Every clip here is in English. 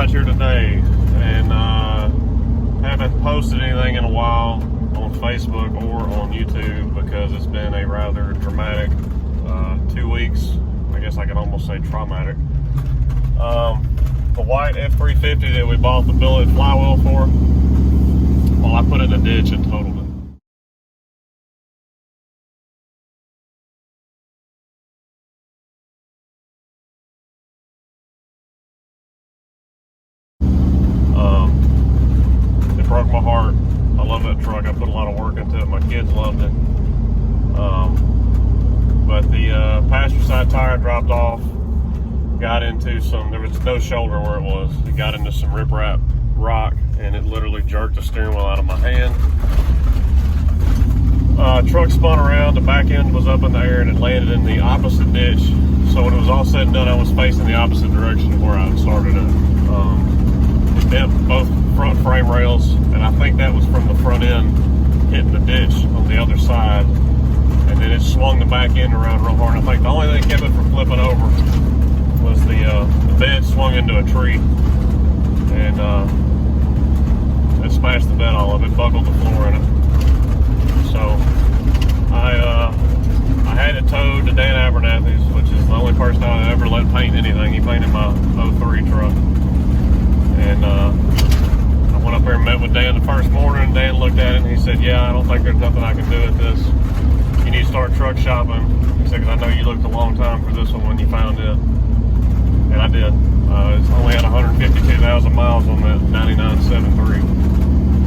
garage here today, and haven't posted anything in a while on Facebook or on YouTube because it's been a rather dramatic 2 weeks. I guess I can almost say traumatic. The white F-350 that we bought the billet flywheel for, well, I put it in a ditch and totaled it. It broke my heart. I love that truck. I put a lot of work into it. My kids loved it. But the passenger side tire dropped off. Got into there was no shoulder where it was. It got into some riprap rock and it literally jerked the steering wheel out of my hand. Truck spun around, the back end was up in the air and it landed in the opposite ditch. So when it was all said and done, I was facing the opposite direction of where I started it. It bent both front frame rails, and I think that was from the front end hitting the ditch on the other side. And then it swung the back end around real hard. I think the only thing that kept it from flipping over was the bed swung into a tree, and it smashed the bed all of it, buckled the floor in it. So I had it towed to Dan Abernathy's, which is the only person I ever let paint anything. He painted my 03 truck. And I went up there and met with Dan the first morning, and Dan looked at it and he said, yeah, I don't think there's nothing I can do with this. You need to start truck shopping. He said, because I know you looked a long time for this one when you found it. And I did. It's only had 152,000 miles on that 99 7.3.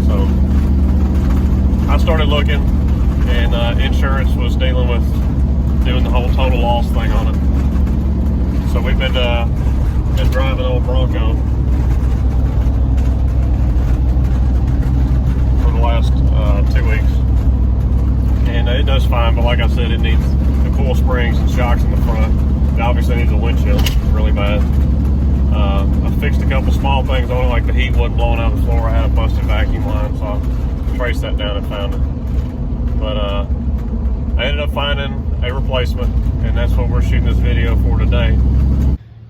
So I started looking, and insurance was dealing with doing the whole total loss thing on it. So we've been driving old Bronco for the last 2 weeks, and it does fine, but like I said, it needs the coil springs and shocks in the front. It obviously needs a windshield really bad. I fixed a couple small things on it, like the heat wasn't blowing out the floor. I had a busted vacuum line, so I traced that down and found it. But I ended up finding a replacement, and that's what we're shooting this video for today.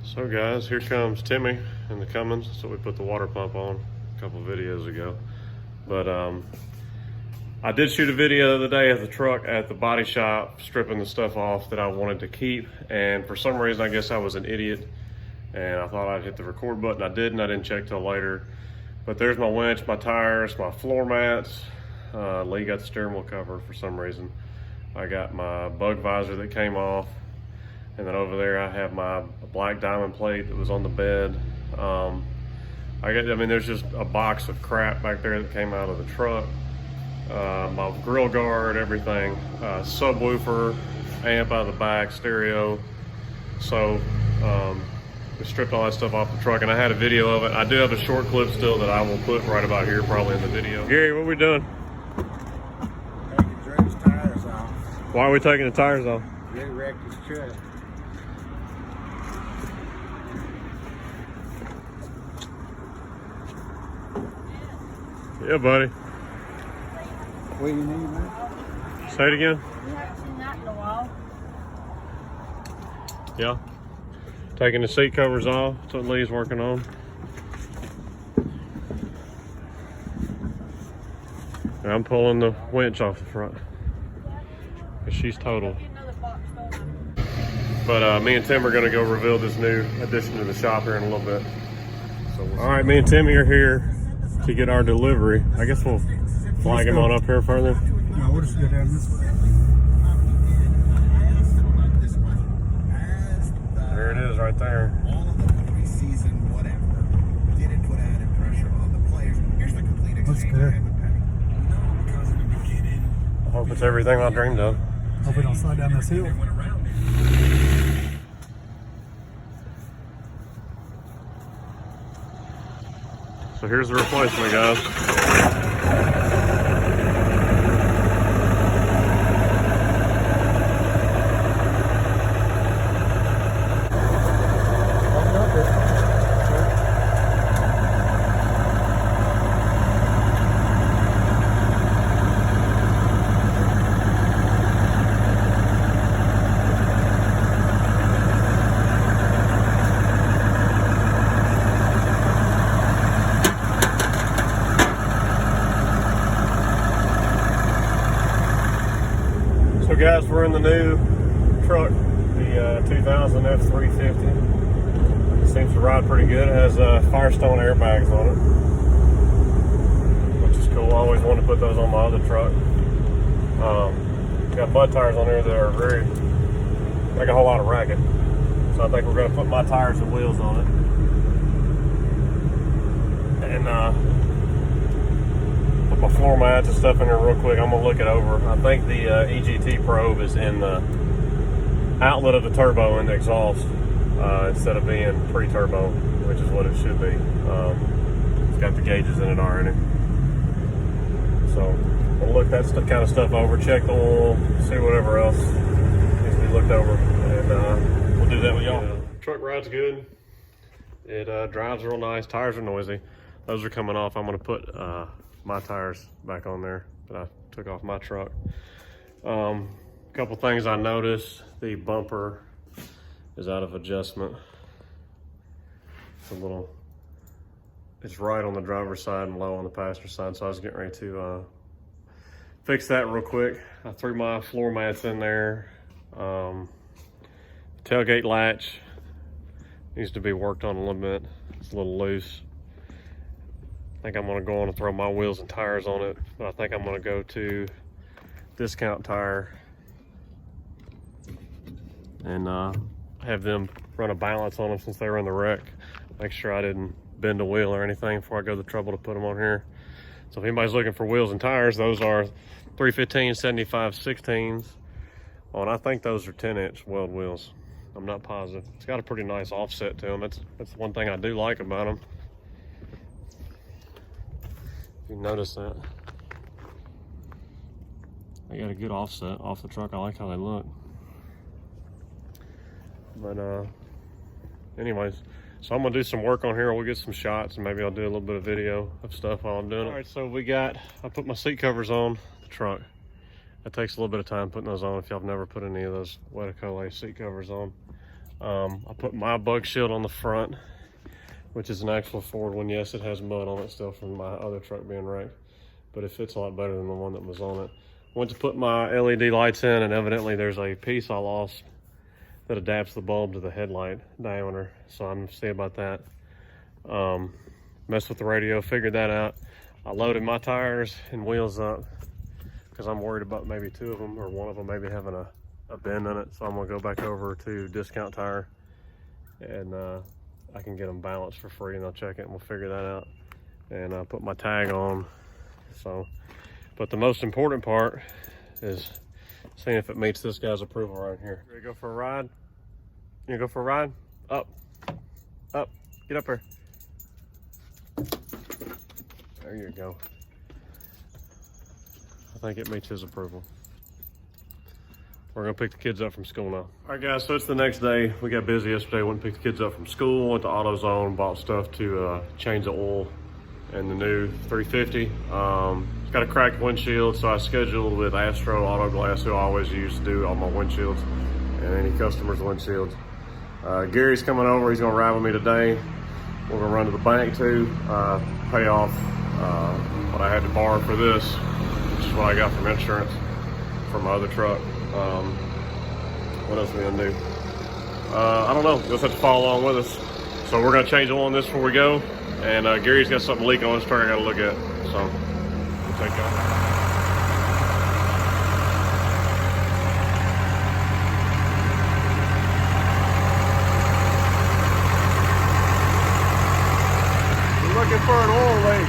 So guys, here comes Timmy in the Cummins. So we put the water pump on a couple videos ago. But I did shoot a video the other day of the truck at the body shop, stripping the stuff off that I wanted to keep. And for some reason, I guess I was an idiot, and I thought I'd hit the record button. I didn't. I didn't check till later. But there's my winch, my tires, my floor mats. Lee got the steering wheel cover for some reason. I got my bug visor that came off. And then over there, I have my black diamond plate that was on the bed. I mean, there's just a box of crap back there that came out of the truck. My grill guard, everything. Subwoofer, amp out of the back, stereo. So we stripped all that stuff off the truck, and I had a video of it. I do have a short clip still that I will put right about here, probably in the video. Gary, what are we doing? Taking Drew's tires off. Why are we taking the tires off? Drew wrecked his truck. Yeah, buddy. What do you need, man? Say it again. You haven't seen that in a while. Yeah. Taking the seat covers off. That's what Lee's working on. And I'm pulling the winch off the front. Because she's total. But me and Tim are going to go reveal this new addition to the shop here in a little bit. So all right, me and Timmy are here to get our delivery. I guess we'll flag him on up here further. No, we'll just go down this way. There it is right there. All of the preseason whatever didn't put added pressure on the players. Here's the complete exchange. good. No, because in the beginning, I hope it's everything I dreamed of. Hope we don't slide down this hill. went around it. So here's the replacement, guys. guys, we're in the new truck, the 2000 F350. It seems to ride pretty good. It has Firestone airbags on it, which is cool. I always wanted to put those on my other truck. Got mud tires on there that are very, make a whole lot of racket. So I think we're going to put my tires and wheels on it. And put my floor mats and stuff in there real quick. I'm going to look it over. I think the EGT probe is in the outlet of the turbo in the exhaust instead of being pre-turbo, which is what it should be. It's got the gauges in it already. So we'll look that kind of stuff over, check the oil, see whatever else needs to be looked over, and we'll do that with y'all. Truck rides good. It drives real nice. Tires are noisy. Those are coming off. I'm going to put my tires back on there that I took off my truck. A couple things I noticed. The bumper is out of adjustment. It's right on the driver's side and low on the passenger side, so I was getting ready to fix that real quick. I threw my floor mats in there. Tailgate latch needs to be worked on a little bit. It's a little loose. I think I'm gonna go on and throw my wheels and tires on it, but I think I'm gonna go to Discount Tire and have them run a balance on them since they were in the wreck. Make sure I didn't bend a wheel or anything before I go to the trouble to put them on here. So if anybody's looking for wheels and tires, those are 315 75 16s. Oh, and I think those are 10-inch weld wheels. I'm not positive. It's got a pretty nice offset to them. That's one thing I do like about them. You notice that. They got a good offset off the truck. I like how they look. But anyways, so I'm gonna do some work on here. We'll get some shots and maybe I'll do a little bit of video of stuff while I'm doing it. All right, so I put my seat covers on the truck. It takes a little bit of time putting those on if y'all have never put any of those Wetacole seat covers on. I put my bug shield on the front, which is an actual Ford one. Yes, it has mud on it still from my other truck being wrecked, but it fits a lot better than the one that was on it. Went to put my LED lights in, and evidently there's a piece I lost that adapts the bulb to the headlight diameter, so I'm gonna see about that. Messed with the radio, figured that out. I loaded my tires and wheels up because I'm worried about maybe two of them or one of them maybe having a bend in it, so I'm gonna go back over to Discount Tire and I can get them balanced for free, and I'll check it and we'll figure that out. And I'll put my tag on. So, but the most important part is seeing if it meets this guy's approval right here. Ready to go for a ride? You gonna go for a ride? Up, up, get up here. There you go. I think it meets his approval. We're gonna pick the kids up from school now. All right guys, so it's the next day. We got busy yesterday, went and picked the kids up from school, went to AutoZone, bought stuff to change the oil in the new 350. It's got a cracked windshield, so I scheduled with Astro Auto Glass, who I always use to do all my windshields and any customers' windshields. Gary's coming over, he's gonna ride with me today. We're gonna run to the bank too, pay off what I had to borrow for this, which is what I got from insurance for my other truck. What else are we gonna do? I don't know, you'll just have to follow along with us. So we're gonna change oil on this before we go, and Gary's got something leaking on his truck I gotta look at, so we'll take off. Looking for an oil leak.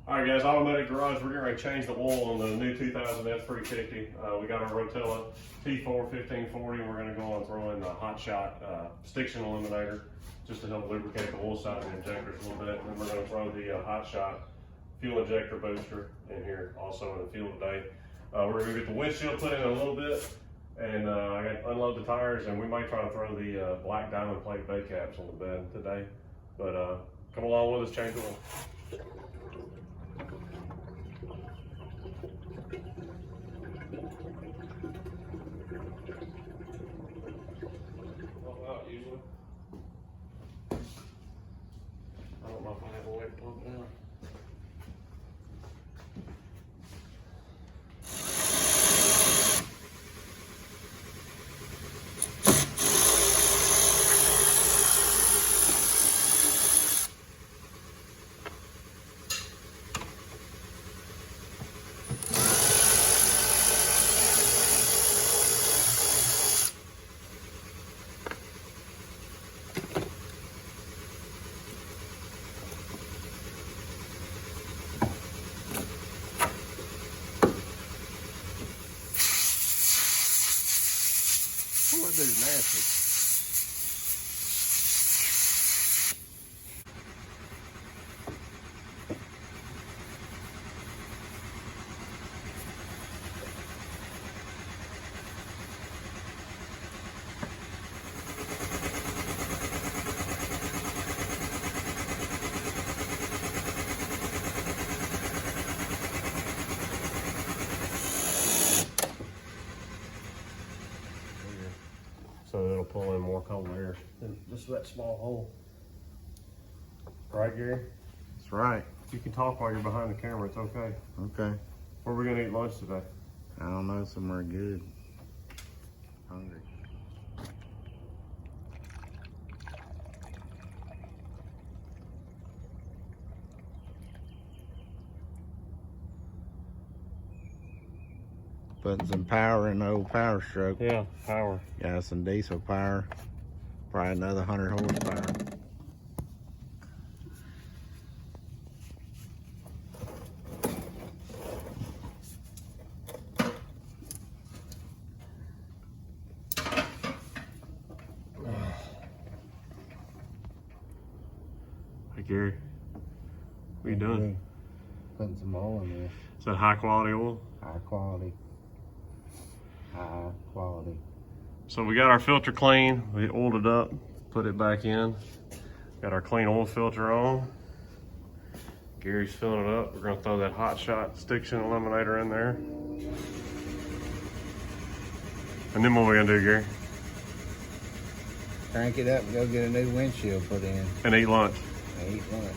All right guys, Automedic Garage, we're getting ready to change the oil on the new 2000 F350. We got our Rotella T4 1540. We're going to go and throw in the Hot Shot Stiction Eliminator just to help lubricate the oil side of the injectors a little bit. And then we're going to throw the Hot Shot Fuel Injector Booster in here also in the fuel today. We're going to get the windshield put in a little bit, and I got to unload the tires, and we might try to throw the black diamond plate bed caps on the bed today. But Come along with us, change the oil. Usually. I don't know if I have a way to pump it out. That dude's nasty. So it'll pull in more cold air than just that small hole. Right, Gary? That's right. You can talk while you're behind the camera, it's okay. Okay. Where are we gonna eat lunch today? I don't know, somewhere good. Hungry. Putting some power in the old Power Stroke. Yeah, power. Got some diesel power. Probably another 100 horsepower. Hey Gary, what are you doing? Putting some oil in this. Is that high quality oil? High quality. High quality. So we got our filter clean, we oiled it up, put it back in. Got our clean oil filter on. Gary's filling it up. We're gonna throw that Hot Shot Stiction Eliminator in there. And then what are we gonna do, Gary? Crank it up and go get a new windshield put in. And eat lunch. And eat lunch.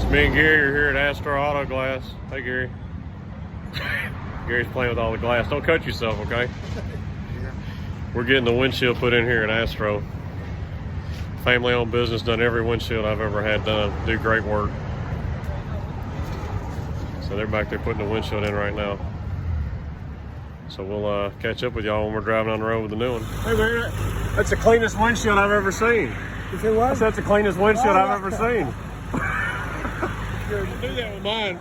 So me and Gary are here at Astro Auto Glass. Hey Gary. Gary's playing with all the glass. Don't cut yourself, okay? We're getting the windshield put in here at Astro. Family-owned business, done every windshield I've ever had done. Do great work. So they're back there putting the windshield in right now. So we'll catch up with y'all when we're driving on the road with the new one. Hey there, that's the cleanest windshield I've ever seen. You say what? That's the cleanest windshield I've ever seen. You do that with mine.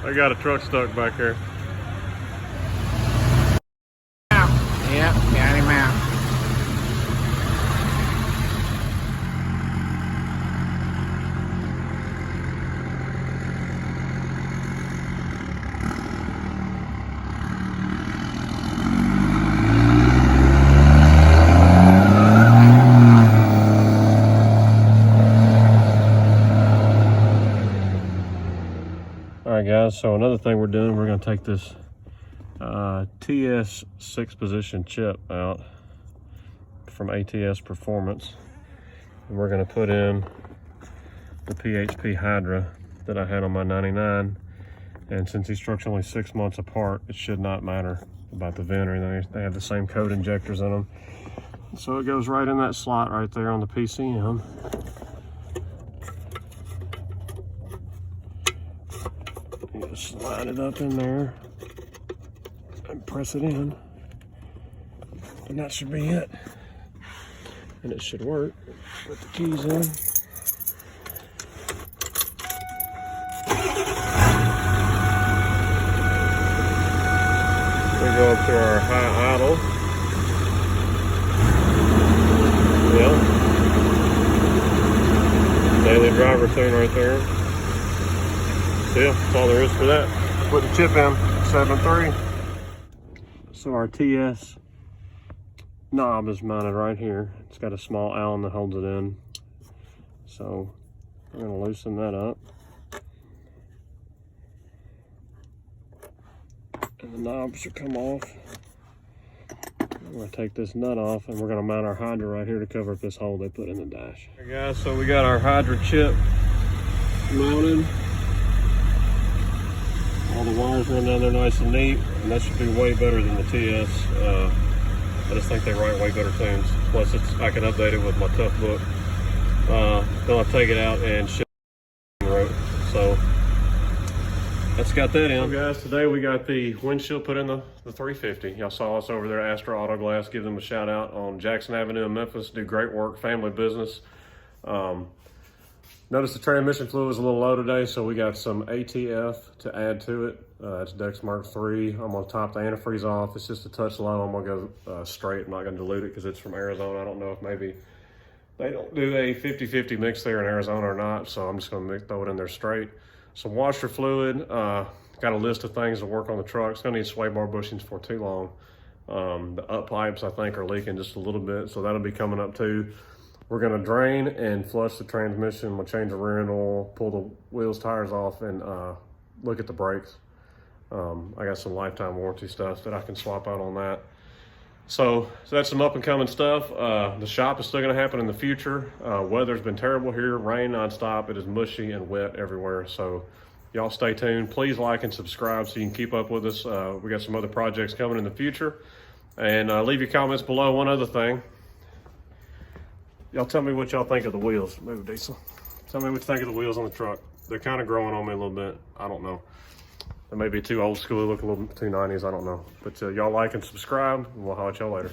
I got a truck stuck back here. Yep, got him out. All right, guys, so another thing we're doing, we're gonna take this TS 6-position chip out from ATS Performance. And we're gonna put in the PHP Hydra that I had on my 99. And since these trucks are only 6 months apart, it should not matter about the vent or anything. They have the same code injectors in them. So it goes right in that slot right there on the PCM. You just slide it up in there and press it in, and that should be it. And it should work. Put the keys in. We go up to our high idle. Yeah. Daily driver tune right there. So yeah, that's all there is for that. Put the chip in, 7.3. So our TS knob is mounted right here. It's got a small Allen that holds it in. So I'm gonna loosen that up. And the knob should come off. I'm gonna take this nut off and we're gonna mount our Hydra right here to cover up this hole they put in the dash. Hey guys, so we got our Hydra chip mounted. All the wires run down there nice and neat, and that should be way better than the TS. I just think they write way better tunes. Plus, I can update it with my Tough book. Then I'll take it out and ship it on the road. So that's got that in. So guys, today we got the windshield put in the 350. Y'all saw us over there at Astra Auto Glass. Give them a shout out on Jackson Avenue in Memphis. Do great work, family business. Notice the transmission fluid was a little low today, so we got some ATF to add to it. It's Dex Mark III. I'm gonna top the antifreeze off. It's just a touch low. I'm gonna go straight. I'm not gonna dilute it because it's from Arizona. I don't know if maybe they don't do a 50-50 mix there in Arizona or not, so I'm just gonna throw it in there straight. Some washer fluid. Got a list of things to work on the truck. It's gonna need sway bar bushings for too long. The up pipes I think are leaking just a little bit, so that'll be coming up too. We're gonna drain and flush the transmission. We'll change the rear end oil, pull the wheels, tires off, and look at the brakes. I got some lifetime warranty stuff that I can swap out on that. So that's some up and coming stuff. The shop is still gonna happen in the future. Weather's been terrible here, rain nonstop. It is mushy and wet everywhere. So y'all stay tuned. Please like and subscribe so you can keep up with us. We got some other projects coming in the future. And leave your comments below. One other thing. Y'all tell me what y'all think of the wheels. Move, Diesel. Tell me what you think of the wheels on the truck. They're kind of growing on me a little bit. I don't know. They may be too old school, look a little too 90s. I don't know. But y'all like and subscribe, and we'll holler at y'all later.